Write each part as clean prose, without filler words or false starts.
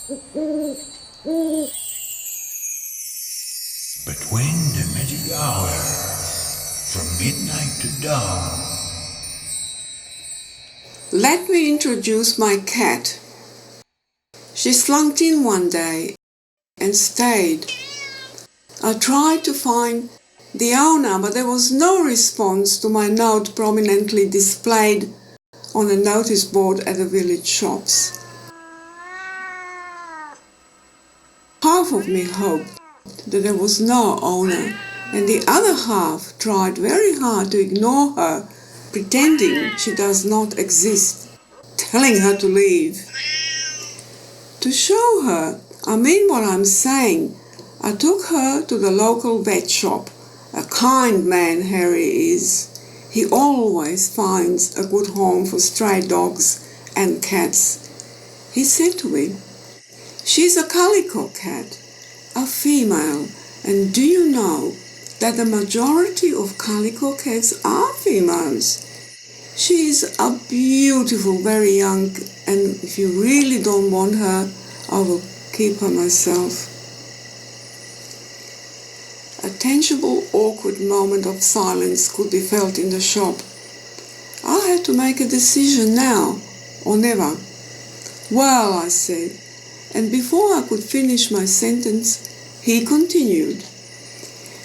But when the magic hour from midnight to dawn. Let me introduce my cat. She slunk in one day and stayed. I tried to find the owner, but there was no response to my note prominently displayed on a notice board at the village shops. Half of me hoped that there was no owner, and the other half tried very hard to ignore her, pretending she does not exist, telling her to leave. To show her I mean what I'm saying, I took her to the local vet shop. A kind man Harry is. He always finds a good home for stray dogs and cats. He said to me, "She's a calico cat, a female, and do you know that the majority of calico cats are females? She's a beautiful, very young, and if you really don't want her, I will keep her myself." A tangible, awkward moment of silence could be felt in the shop. I had to make a decision now or never. "Well," I said, and before I could finish my sentence, he continued,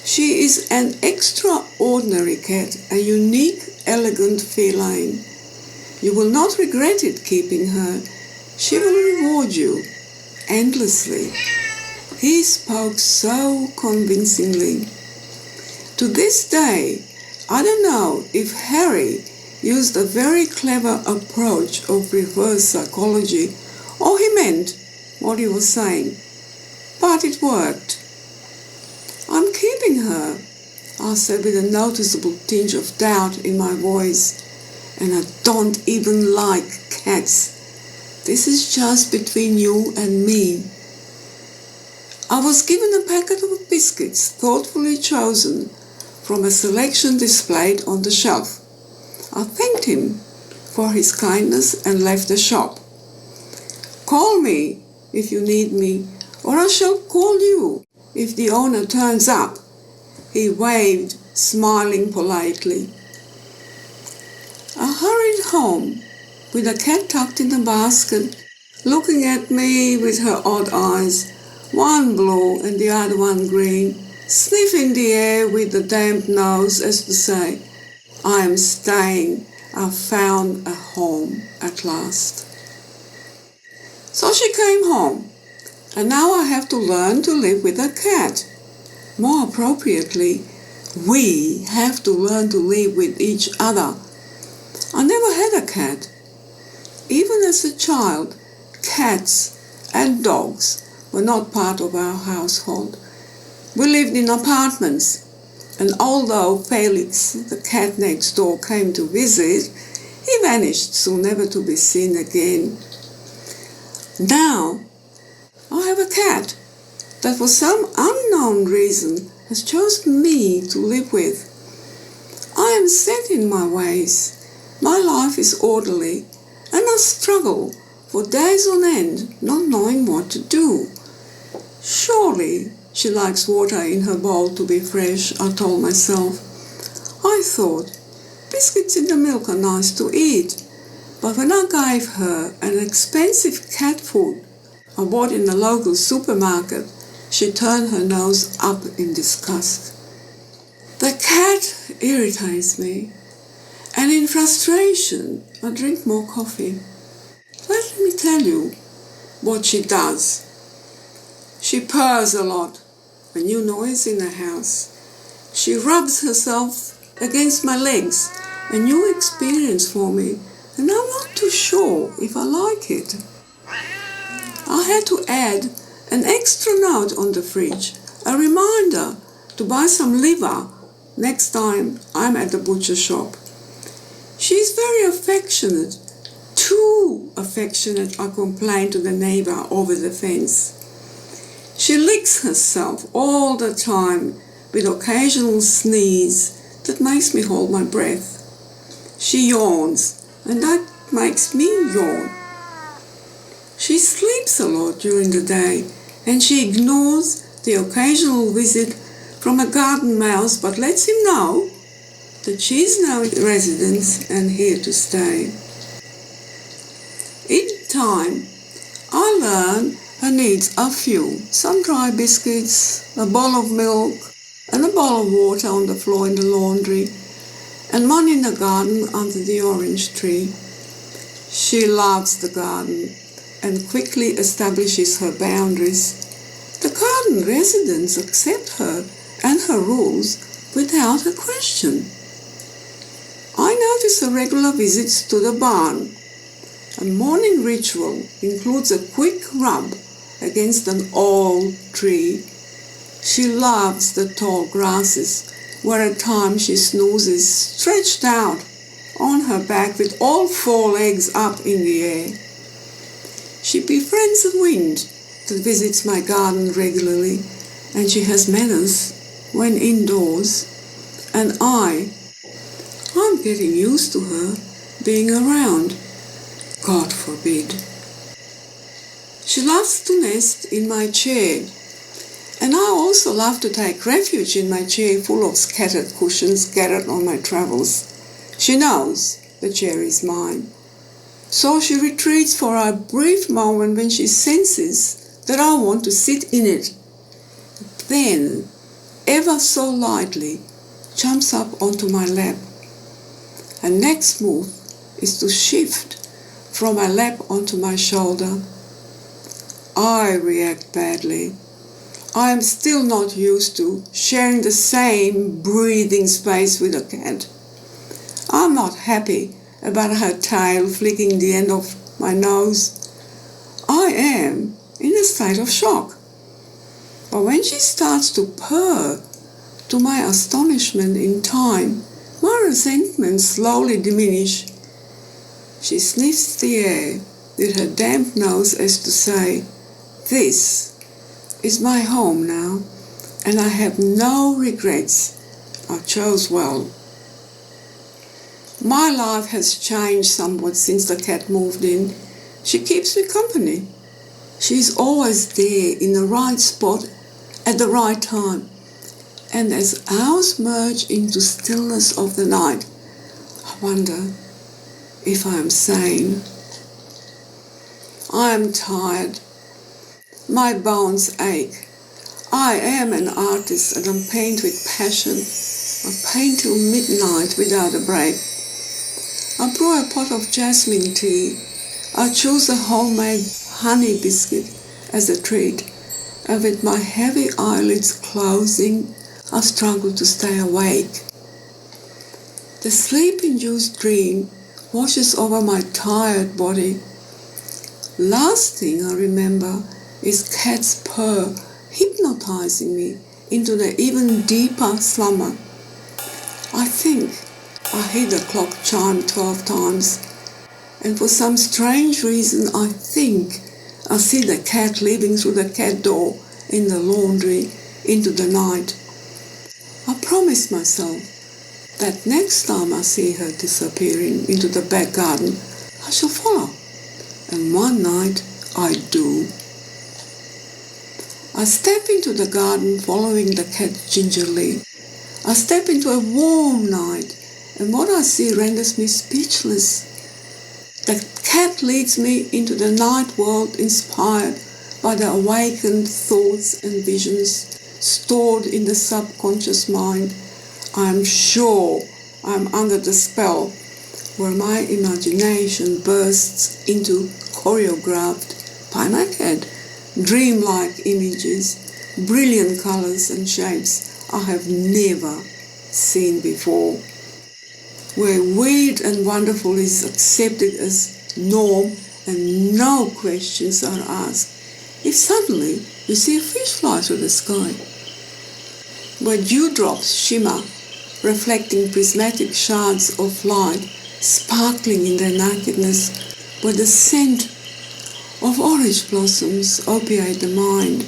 "She is an extraordinary cat, a unique, elegant feline. You will not regret it keeping her. She will reward you endlessly." He spoke so convincingly. To this day, I don't know if Harry used a very clever approach of reverse psychology or he meant what he was saying, but it worked. "I'm keeping her," I said with a noticeable tinge of doubt in my voice, "and I don't even like cats. This is just between you and me." I was given a packet of biscuits thoughtfully chosen from a selection displayed on the shelf. I thanked him for his kindness and left the shop. "Call me if you need me, or I shall call you if the owner turns up," he waved, smiling politely. I hurried home with the cat tucked in the basket, looking at me with her odd eyes, one blue and the other one green, sniffing the air with the damp nose as to say, "I am staying. I've found a home at last." So she came home, and now I have to learn to live with a cat. More appropriately, we have to learn to live with each other. I never had a cat. Even as a child, cats and dogs were not part of our household. We lived in apartments, and although Felix, the cat next door, came to visit, he vanished soon, never to be seen again. Now, I have a cat that for some unknown reason has chosen me to live with. I am set in my ways. My life is orderly, and I struggle for days on end, not knowing what to do. Surely she likes water in her bowl to be fresh, I told myself. I thought, biscuits in the milk are nice to eat, but when I gave her an expensive cat food I bought in the local supermarket, she turned her nose up in disgust. The cat irritates me, and in frustration I drink more coffee. Let me tell you what she does. She purrs a lot, a new noise in the house. She rubs herself against my legs, a new experience for me, and I'm not too sure if I like it. I had to add an extra note on the fridge, a reminder to buy some liver next time I'm at the butcher shop. She's very affectionate, too affectionate, I complained to the neighbor over the fence. She licks herself all the time with occasional sneeze that makes me hold my breath. She yawns, and that makes me yawn. She sleeps a lot during the day and she ignores the occasional visit from a garden mouse but lets him know that she is now in residence and here to stay. In time, I learn her needs are few: some dry biscuits, a bowl of milk, and a bowl of water on the floor in the laundry, and one in the garden under the orange tree. She loves the garden and quickly establishes her boundaries. The garden residents accept her and her rules without a question. I notice her regular visits to the barn. A morning ritual includes a quick rub against an old tree. She loves the tall grasses, where at times she snoozes stretched out on her back with all four legs up in the air. She befriends the wind that visits my garden regularly, and she has manners when indoors, and I'm getting used to her being around. God forbid. She loves to nest in my chair, and I also love to take refuge in my chair full of scattered cushions gathered on my travels. She knows the chair is mine, so she retreats for a brief moment when she senses that I want to sit in it. Then, ever so lightly, jumps up onto my lap. Her next move is to shift from my lap onto my shoulder. I react badly. I am still not used to sharing the same breathing space with a cat. I'm not happy about her tail flicking the end of my nose. I am in a state of shock. But when she starts to purr, to my astonishment in time, my resentment slowly diminishes. She sniffs the air with her damp nose as to say, "This is my home now, and I have no regrets. I chose well." My life has changed somewhat since the cat moved in. She keeps me company. She is always there in the right spot at the right time. And as hours merge into stillness of the night, I wonder if I am sane. I am tired. My bones ache. I am an artist and I paint with passion. I paint till midnight without a break. I brew a pot of jasmine tea. I choose a homemade honey biscuit as a treat. And with my heavy eyelids closing, I struggle to stay awake. The sleep-induced dream washes over my tired body. Last thing I remember is cat's purr hypnotizing me into the even deeper slumber. I think I heard the clock chime 12 times, and for some strange reason I think I see the cat leaving through the cat door in the laundry into the night. I promised myself that next time I see her disappearing into the back garden, I shall follow. And one night I do. I step into the garden following the cat gingerly. I step into a warm night, and what I see renders me speechless. The cat leads me into the night world inspired by the awakened thoughts and visions stored in the subconscious mind. I am sure I am under the spell where my imagination bursts into choreographed, by my cat, dreamlike images, brilliant colors and shapes I have never seen before, where weird and wonderful is accepted as norm and no questions are asked. If suddenly you see a fish fly through the sky, where dewdrops shimmer, reflecting prismatic shards of light, sparkling in their nakedness, where the scent of orange blossoms opiate the mind,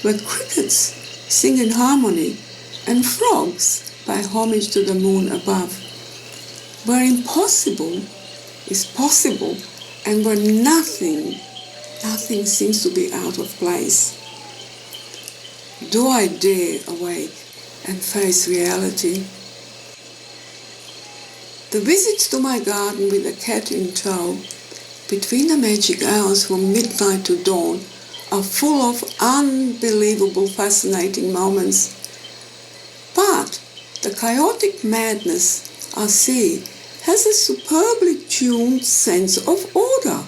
where crickets sing in harmony and frogs pay homage to the moon above, where impossible is possible and where nothing Nothing seems to be out of place. Do I dare awake and face reality? The visits to my garden with a cat in tow, between the magic hours from midnight to dawn, are full of unbelievable, fascinating moments. But the chaotic madness I see has a superbly tuned sense of order.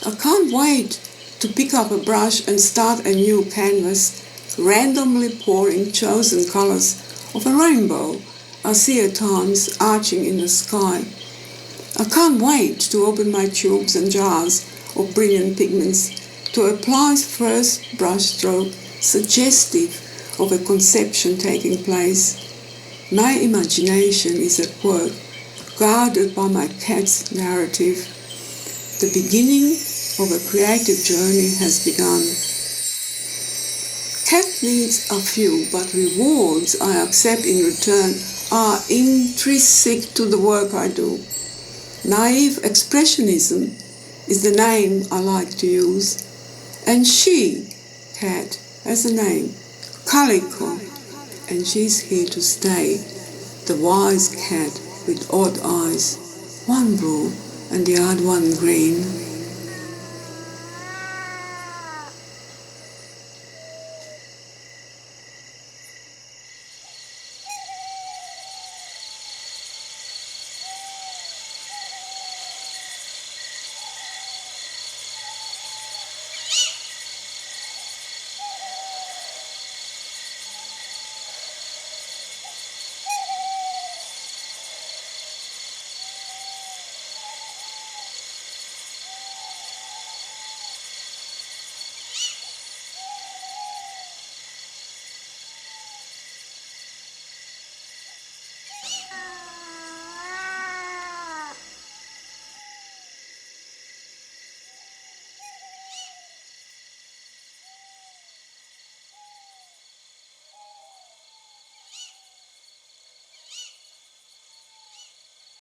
I can't wait to pick up a brush and start a new canvas, randomly pouring chosen colours of a rainbow I see at times arching in the sky. I can't wait to open my tubes and jars of brilliant pigments, to apply first brushstroke suggestive of a conception taking place. My imagination is at work, guarded by my cat's narrative. The beginning of a creative journey has begun. Cat needs are few, but rewards I accept in return are intrinsic to the work I do. Naive expressionism is the name I like to use, and she, Cat, has a name, Calico, and she's here to stay, the wise cat with odd eyes, one blue and the other one green.